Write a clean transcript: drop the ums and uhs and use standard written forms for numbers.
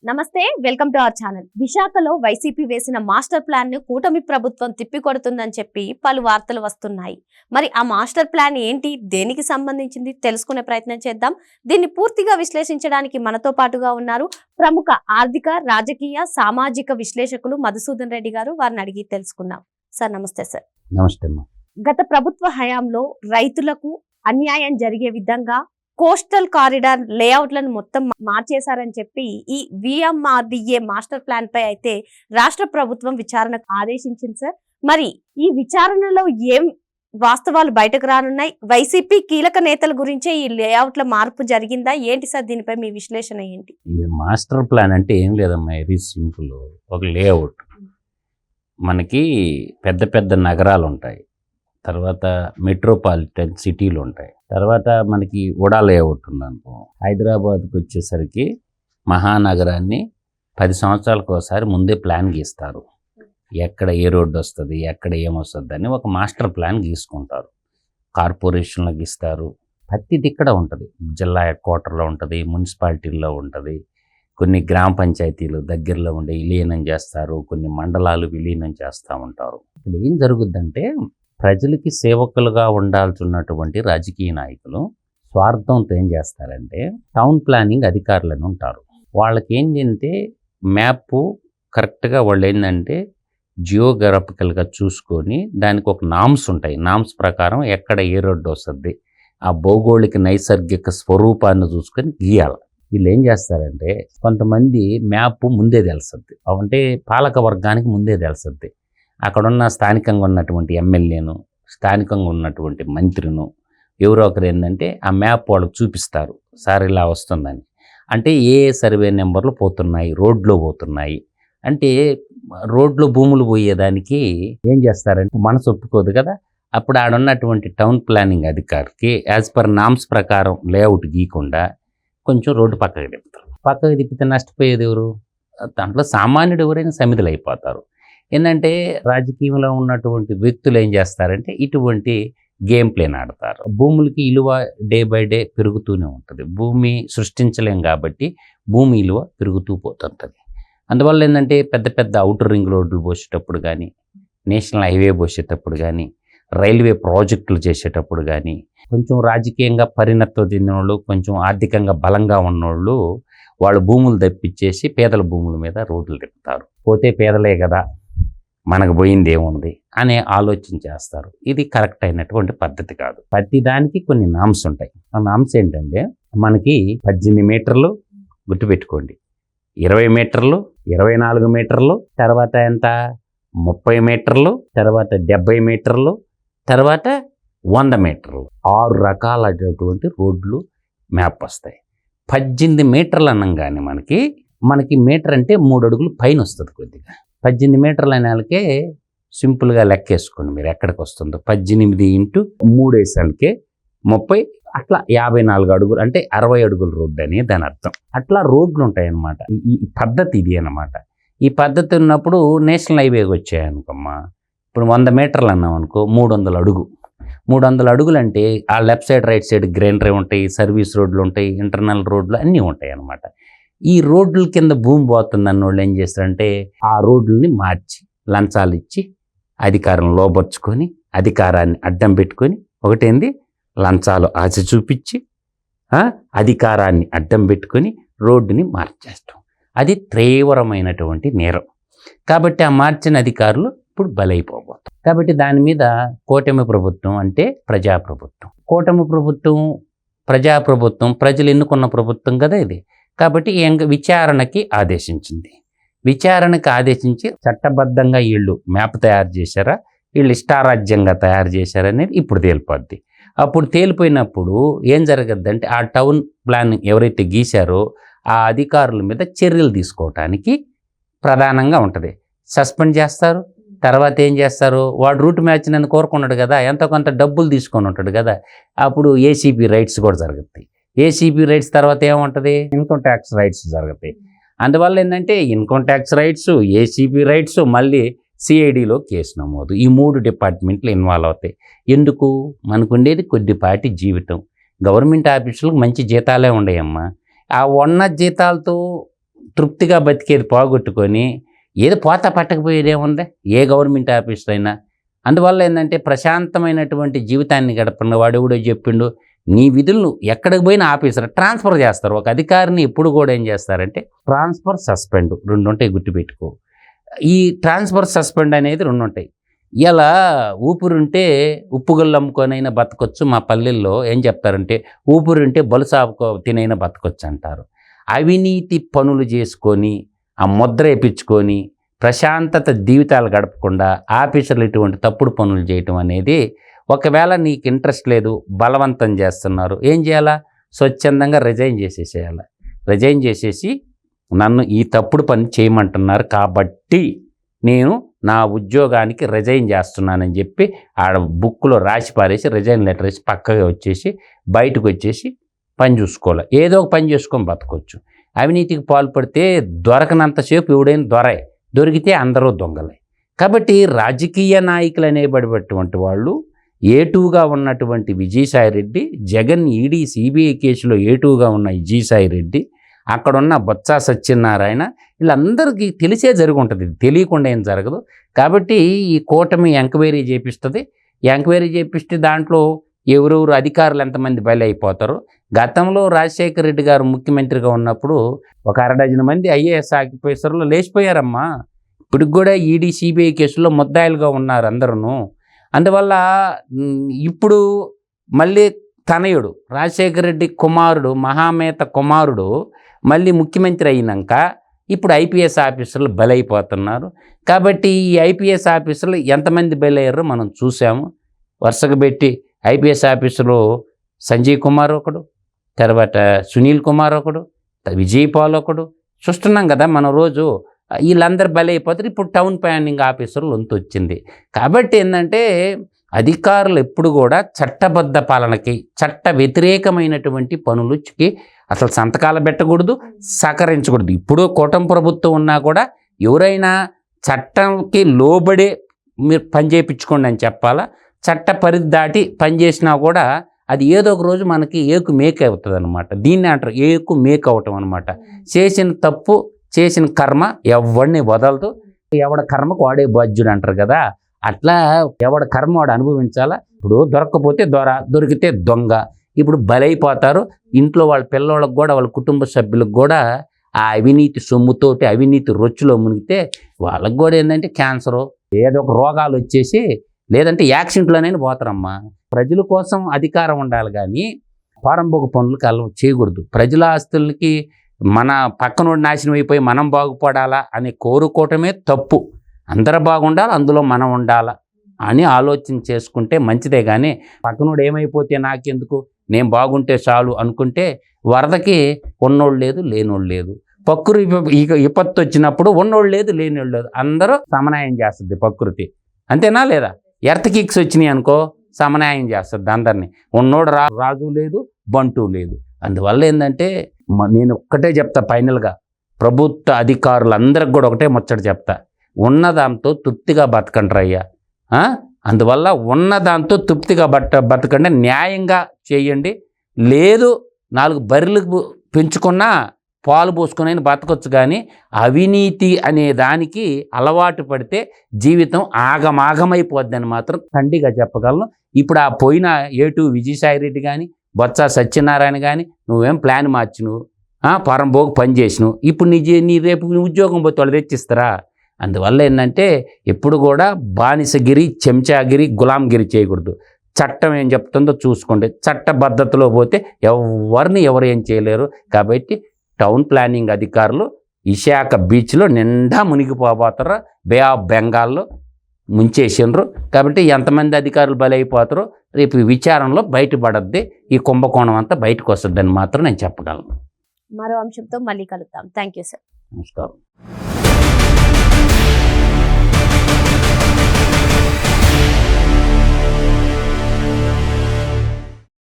నమస్తే, welcome to our channel. విశాఖలో YCP వేసిన మాస్టర్ ప్లాన్ ను కూటమి ప్రభుత్వం తిప్పికొడుతుందని చెప్పి పలు వార్తలు వస్తున్నాయి. మరి ఆ మాస్టర్ ప్లాన్ ఏంటి, దేనికి సంబంధించింది తెలుసుకునే ప్రయత్నం చేద్దాం. దీన్ని పూర్తిగా విశ్లేషించడానికి మనతో పాటుగా ఉన్నారు ప్రముఖ ఆర్థిక, రాజకీయ, సామాజిక విశ్లేషకులు మధుసూదన్ రెడ్డి గారు. వారిని అడిగి తెలుసుకుందాం. సార్ నమస్తే. సార్ నమస్తే. గత ప్రభుత్వ హయాంలో రైతులకు అన్యాయం జరిగే విధంగా కోస్టల్ కారిడార్ లేఅవుట్లను మొత్తం మార్చేశారని చెప్పి ఈ VMRDA మాస్టర్ ప్లాన్ పై అయితే రాష్ట్ర ప్రభుత్వం విచారణకు ఆదేశించింది. సార్, మరి ఈ విచారణలో ఏం వాస్తవాలు బయటకు రానున్నాయి? వైసీపీ కీలక నేతల గురించే ఈ లేఅవుట్ల మార్పు జరిగిందా ఏంటి సార్? దీనిపై మీ విశ్లేషణ ఏంటి? ఈ మాస్టర్ ప్లాన్ అంటే ఏం లేదమ్మా, ఇది సింపుల్. ఒక లేఅవుట్, మనకి పెద్ద పెద్ద నగరాలు ఉంటాయి, తర్వాత మెట్రోపాలిటన్ సిటీలు ఉంటాయి, తర్వాత మనకి ఉడా లేఅవుట్ ఉందనుకో. హైదరాబాద్కి వచ్చేసరికి మహానగరాన్ని 10 సంవత్సరాలకు ఒకసారి ముందే ప్లాన్ గీస్తారు. ఎక్కడ ఏ రోడ్డు వస్తుంది, ఎక్కడ ఏమొస్తుంది అని ఒక మాస్టర్ ప్లాన్ గీసుకుంటారు. కార్పొరేషన్లో గీస్తారు. ప్రతిది ఇక్కడ ఉంటుంది. జిల్లా హెడ్ క్వార్టర్లో ఉంటుంది, మున్సిపాలిటీల్లో ఉంటుంది, కొన్ని గ్రామ పంచాయతీలు దగ్గరలో ఉండే విలీనం చేస్తారు, కొన్ని మండలాలు విలీనం చేస్తూ ఉంటారు. ఇక్కడ ఏం జరుగుద్దంటే, ప్రజలకి సేవకులుగా ఉండాల్సినటువంటి రాజకీయ నాయకులు స్వార్థంతో ఏం చేస్తారంటే, టౌన్ ప్లానింగ్ అధికారులను ఉంటారు, వాళ్ళకి ఏంటంటే మ్యాప్ కరెక్ట్గా వాళ్ళు ఏంటంటే జియోగ్రాఫికల్గా చూసుకొని దానికి ఒక నామ్స్ ఉంటాయి. నామ్స్ ప్రకారం ఎక్కడ ఏ రోడ్డు వస్తుంది, ఆ భౌగోళిక నైసర్గిక స్వరూపాన్ని చూసుకొని గీయాలి. వీళ్ళు ఏం చేస్తారంటే, కొంతమంది మ్యాప్ ముందే తెలుస్తుంది, అంటే పాలక వర్గానికి ముందే తెలుస్తుంది. అక్కడున్న స్థానికంగా ఉన్నటువంటి ఎమ్మెల్యేను, స్థానికంగా ఉన్నటువంటి మంత్రిను ఎవరో ఒకరు ఏంటంటే ఆ మ్యాప్ వాళ్ళకి చూపిస్తారు. సార్ ఇలా వస్తుందని, అంటే ఏ సర్వే నెంబర్లు పోతున్నాయి, రోడ్లో పోతున్నాయి అంటే రోడ్లో భూములు పోయేదానికి ఏం చేస్తారంటే మనసు ఒప్పుకోదు కదా. అప్పుడు ఆడున్నటువంటి టౌన్ ప్లానింగ్ అధికారికి యాజ్ పర్ నామ్స్ ప్రకారం లేఅవుట్ గీయకుండా కొంచెం రోడ్డు పక్కకి తిప్పుతారు. పక్కకి తిప్పితే నష్టపోయేది ఎవరు? దాంట్లో సామాన్యుడు ఎవరైనా సమిధులు అయిపోతారు. ఏంటంటే రాజకీయంలో ఉన్నటువంటి వ్యక్తులు ఏం చేస్తారంటే ఇటువంటి గేమ్ ప్లేన్ ఆడతారు. భూములకి విలువ డే బై డే పెరుగుతూనే ఉంటుంది. భూమి సృష్టించలేం కాబట్టి భూమి విలువ పెరుగుతూ పోతుంటుంది. అందువల్ల ఏంటంటే పెద్ద పెద్ద అవుటర్ రింగ్ రోడ్లు పోసేటప్పుడు కానీ, నేషనల్ హైవే పోసేటప్పుడు కానీ, రైల్వే ప్రాజెక్టులు చేసేటప్పుడు కానీ, కొంచెం రాజకీయంగా పరిణతం చెందిన వాళ్ళు, కొంచెం ఆర్థికంగా బలంగా ఉన్నోళ్ళు వాళ్ళు భూములు తప్పించేసి పేదల భూముల మీద రోడ్లు తిప్పుతారు. పోతే పేదలే కదా, మనకు పోయింది ఏముంది అనే ఆలోచన చేస్తారు. ఇది కరెక్ట్ అయినటువంటి పద్ధతి కాదు. ప్రతి దానికి కొన్ని నామ్స్ ఉంటాయి. ఆ నామ్స్ ఏంటంటే, మనకి 18 మీటర్లు గుర్తుపెట్టుకోండి, 20 మీటర్లు, 24 మీటర్లు, తర్వాత ఎంత 30 మీటర్లు, తర్వాత 70 మీటర్లు, తర్వాత 100 మీటర్లు, 6 రకాలైనటువంటి రోడ్లు మ్యాప్ వస్తాయి. 18 మీటర్లు అనగానే మనకి మీటర్ అంటే 3 అడుగులు పైన వస్తుంది. కొద్దిగా 18 మీటర్ల నెలకే సింపుల్గా లెక్కేసుకోండి మీరు ఎక్కడికి వస్తుందో. 18 ఇంటూ 3 వేసాలకే 30, అట్లా 54 అడుగులు అంటే 60 అడుగుల రోడ్డు అని దాని అర్థం. అట్లా రోడ్లు ఉంటాయన్నమాట. ఈ పద్ధతి ఇది అన్నమాట. ఈ పద్ధతి ఉన్నప్పుడు నేషనల్ హైవేకి వచ్చాయనుకోమ్మా, ఇప్పుడు 100 మీటర్లు అన్నాం అనుకో, 300 అడుగు. 300 అడుగులు అంటే ఆ లెఫ్ట్ సైడ్ రైట్ సైడ్ గ్రైనరీ ఉంటాయి, సర్వీస్ రోడ్లు ఉంటాయి, ఇంటర్నల్ రోడ్లు అన్నీ ఉంటాయి అన్నమాట. ఈ రోడ్ల కింద భూమి పోతుంది అన్నోళ్ళు ఏం చేస్తారంటే ఆ రోడ్లని మార్చి లంచాలు ఇచ్చి అధికారం లోబర్చుకొని, అధికారాన్ని అడ్డం పెట్టుకొని, ఒకటేంది లంచాలు ఆశ చూపించి అధికారాన్ని అడ్డం పెట్టుకొని రోడ్డుని మార్చేస్తాం. అది తీవ్రమైనటువంటి నేరం. కాబట్టి ఆ మార్చిన అధికారులు ఇప్పుడు బలైపోబోతాం. కాబట్టి దాని మీద కూటమి ప్రభుత్వం అంటే ప్రజాప్రభుత్వం, కూటమి ప్రభుత్వం ప్రజాప్రభుత్వం, ప్రజలు ఎన్నుకున్న ప్రభుత్వం కదా ఇది. కాబట్టి విచారణకి ఆదేశించింది. విచారణకు ఆదేశించి చట్టబద్ధంగా వీళ్ళు మ్యాప్ తయారు చేశారా, వీళ్ళు ఇష్టారాజ్యంగా తయారు చేశారనేది ఇప్పుడు తేలిపోద్ది. అప్పుడు తేలిపోయినప్పుడు ఏం జరగద్దంటే, ఆ టౌన్ ప్లాన్ ఎవరైతే గీశారో ఆ అధికారుల మీద చర్యలు తీసుకోవటానికి ప్రధానంగా ఉంటుంది. సస్పెండ్ చేస్తారు. తర్వాత ఏం చేస్తారు, వాడు రూట్ మ్యాచ్ నన్ను కోరుకున్నాడు కదా, ఎంతో కొంత డబ్బులు తీసుకొని ఉంటాడు కదా, అప్పుడు ఏసీపీ రైట్స్ కూడా జరుగుతాయి. ఏసీపీ రైట్స్ తర్వాత ఏముంటుంది, ఇన్కమ్ ట్యాక్స్ రైట్స్ జరుగుతాయి. అందువల్ల ఏంటంటే income tax rights, ACP rights, మళ్ళీ సిఐడిలో కేసు నమోదు, ఈ 3 డిపార్ట్మెంట్లు ఇన్వాల్వ్ అవుతాయి. ఎందుకు? మనకు ఉండేది కొద్దిపాటి జీవితం. గవర్నమెంట్ ఆఫీసులకు మంచి జీతాలే ఉండేయమ్మా. ఆ ఉన్న జీతాలతో తృప్తిగా బతికేది పోగొట్టుకొని ఏదో పోతా పట్టకపోయేది ఏముంది ఏ గవర్నమెంట్ ఆఫీసర్ అయినా. అందువల్ల ఏంటంటే ప్రశాంతమైనటువంటి జీవితాన్ని గడపండి. వాడు ఎవడో చెప్పిండు నీ విధులను ఎక్కడికి పోయినా ఆఫీసర్ ట్రాన్స్ఫర్ చేస్తారు. ఒక అధికారిని ఎప్పుడు కూడా ఏం చేస్తారంటే ట్రాన్స్ఫర్ సస్పెండ్ 2 ఉంటాయి, గుర్తుపెట్టుకో. ఈ ట్రాన్స్ఫర్ సస్పెండ్ అనేది 2 ఉంటాయి. ఇలా ఊపిరుంటే ఉప్పుగళ్ళు అమ్ముకొనైనా బతకొచ్చు. మా పల్లెల్లో ఏం చెప్తారంటే ఊపిరుంటే బలుసాపు తినైనా బతకొచ్చు అంటారు. అవినీతి పనులు చేసుకొని ఆ ముద్ర వేయించుకొని ప్రశాంతత జీవితాలు గడపకుండా ఆఫీసర్లు ఇటువంటి తప్పుడు పనులు చేయటం అనేది, ఒకవేళ నీకు ఇంట్రెస్ట్ లేదు బలవంతం చేస్తున్నారు, ఏం చేయాలా? స్వచ్ఛందంగా రిజైన్ చేసేసేయాలి. రిజైన్ చేసేసి నన్ను ఈ తప్పుడు పని చేయమంటున్నారు కాబట్టి నేను నా ఉద్యోగానికి రిజైన్ చేస్తున్నానని చెప్పి ఆడ బుక్లో రాసి పారేసి రిజైన్ లెటర్ వేసి పక్కగా వచ్చేసి బయటకు వచ్చేసి పని చూసుకోవాలి. ఏదో ఒక పని చేసుకొని బతకొచ్చు. అవినీతికి పాల్పడితే దొరకనంతసేపు ఎవడైనా దొరికితే అందరూ దొంగలే. కాబట్టి రాజకీయ నాయకులు అనేబడినటువంటి వాళ్ళు A2గా ఉన్నటువంటి విజయసాయిరెడ్డి, జగన్ ఈడీ సిబిఐ కేసులో A2గా ఉన్న విజయసాయిరెడ్డి, అక్కడున్న బొత్స సత్యనారాయణ, వీళ్ళందరికీ తెలిసే జరుగుంటుంది, తెలియకుండా ఏం జరగదు. కాబట్టి ఈ కూటమి ఎంక్వైరీ చేపిస్తుంది. ఎంక్వైరీ చేపిస్తే దాంట్లో ఎవరెవరు అధికారులు ఎంతమంది బలి అయిపోతారు. గతంలో రాజశేఖర రెడ్డి గారు ముఖ్యమంత్రిగా ఉన్నప్పుడు ఒక 6 మంది ఐఏఎస్ ఆఫీసర్లు లేచిపోయారమ్మా. ఇప్పటికి కూడా ఈడీ సిబిఐ కేసులో ముద్దాయిలుగా ఉన్నారు అందరూ. అందువల్ల ఇప్పుడు మళ్ళీ తనయుడు రాజశేఖర రెడ్డి కుమారుడు, మహామేత కుమారుడు మళ్ళీ ముఖ్యమంత్రి అయినాక ఇప్పుడు ఐపీఎస్ ఆఫీసర్లు బలైపోతున్నారు. కాబట్టి ఈ ఐపీఎస్ ఆఫీసర్లు ఎంతమంది బలయ్యారో మనం చూసాము. వరుసగా పెట్టి ఐపీఎస్ ఆఫీసర్లు సంజయ్ కుమార్ ఒకడు, తర్వాత సునీల్ కుమార్ ఒకడు, విజయ్ పాల్ ఒకడు చూస్తున్నాం కదా మనం రోజు. వీళ్ళందరూ బలైపోతారు. ఇప్పుడు టౌన్ ప్లానింగ్ ఆఫీసర్లు వంతు వచ్చింది. కాబట్టి ఏంటంటే అధికారులు ఎప్పుడు కూడా చట్టబద్ధ పాలనకి, చట్ట వ్యతిరేకమైనటువంటి పనులకి అసలు సంతకాలు పెట్టకూడదు, సహకరించకూడదు. ఇప్పుడు కూటమి ప్రభుత్వం ఉన్నా కూడా ఎవరైనా చట్టంకి లోబడే మీరు పని చేయించుకోండి అని చెప్పాలా. చట్ట పరిధి దాటి పనిచేసినా కూడా అది ఏదో ఒక రోజు మనకి ఏకు మేక్ అవుతుంది అనమాట. దీన్ని అంటారు ఏకు మేక్ అవటం అనమాట. చేసిన తప్పు, చేసిన కర్మ ఎవడిని వదలదు. ఎవడ కర్మకు వాడే బాధ్యుడు అంటారు కదా, అట్లా ఎవడ కర్మ వాడు అనుభవించాలా. ఇప్పుడు దొరకకపోతే దొరికితే దొంగ. ఇప్పుడు బలైపోతారు. ఇంట్లో వాళ్ళ పిల్లవాళ్ళకి కూడా, వాళ్ళ కుటుంబ సభ్యులకు కూడా ఆ అవినీతి సొమ్ముతోటి, అవినీతి రొచ్చులో మునిగితే వాళ్ళకి కూడా ఏంటంటే క్యాన్సరు, ఏదో ఒక రోగాలు వచ్చేసి, లేదంటే యాక్సిడెంట్లోనైనా పోతారమ్మా. ప్రజల కోసం అధికారం ఉండాలి కానీ పారంభోగ పనులకు అలవ చేయకూడదు. ప్రజల ఆస్తులకి మన పక్కనోడు నాశనం అయిపోయి మనం బాగుపడాలా అని కోరుకోవటమే తప్పు. అందరూ బాగుండాలి, అందులో మనం ఉండాలా అని ఆలోచన చేసుకుంటే మంచిదే. కానీ పక్కనోడు ఏమైపోతే నాకెందుకు, నేను బాగుంటే చాలు అనుకుంటే వరదకి ఉన్నోళ్ళు లేదు, లేనోళ్ళు లేదు. ప్రకృతి విపత్తు వచ్చినప్పుడు ఉన్నోళ్ళు లేదు, లేనోళ్ళు లేదు, అందరూ సమన్వయం చేస్తుంది ప్రకృతి. అంతేనా లేదా? ఎర్త్ కిక్స్ వచ్చినాయి అనుకో, సమన్వయం చేస్తుంది అందరినీ. ఉన్నోడు రాజు లేదు, బంటు లేదు. అందువల్ల ఏంటంటే నేను ఒక్కటే చెప్తా ఫైనల్గా, ప్రభుత్వ అధికారులందరికి కూడా ఒకటే ముచ్చట చెప్తా, ఉన్నదాంతో తృప్తిగా బతకండి అయ్యా. అందువల్ల ఉన్నదాంతో తృప్తిగా బతకండి, న్యాయంగా చేయండి. లేదు 4 బర్రెలు పెంచుకున్నా పాలు పోసుకొని బతకొచ్చు. కానీ అవినీతి అనే దానికి అలవాటు పడితే జీవితం ఆగమాగమైపోద్దని మాత్రం ఖండిగా చెప్పగలను. ఇప్పుడు ఆ పోయిన A2 విజయసాయిరెడ్డి కానీ, బొత్స సత్యనారాయణ కానీ, నువ్వేం ప్లాన్ మార్చినవు, పరంభోగు పని చేసినవు, ఇప్పుడు నీ రేపు ఉద్యోగం పోతే వాళ్ళు తెచ్చిస్తారా? అందువల్ల ఏంటంటే ఎప్పుడు కూడా బానిసగిరి, చెంచాగిరి, గులాంగిరి చేయకూడదు. చట్టం ఏం చెప్తుందో చూసుకోండి. చట్టబద్ధతలో పోతే ఎవరు ఏం చేయలేరు. కాబట్టి టౌన్ ప్లానింగ్ అధికారులు విశాఖ బీచ్లో నిండా మునిగిపోతారు, బే ఆఫ్ బెంగాల్లో ముంచేసిండ్రు. కాబట్టి ఎంతమంది అధికారులు బలైపోతారో రేపు విచారణలో బయటపడద్ది, ఈ కుంభకోణం అంతా బయటకు వస్తుందని మాత్రం నేను చెప్పగలను. మరో అంశంతో మళ్ళీ కలుద్దాం. Thank you sir. నమస్కారం.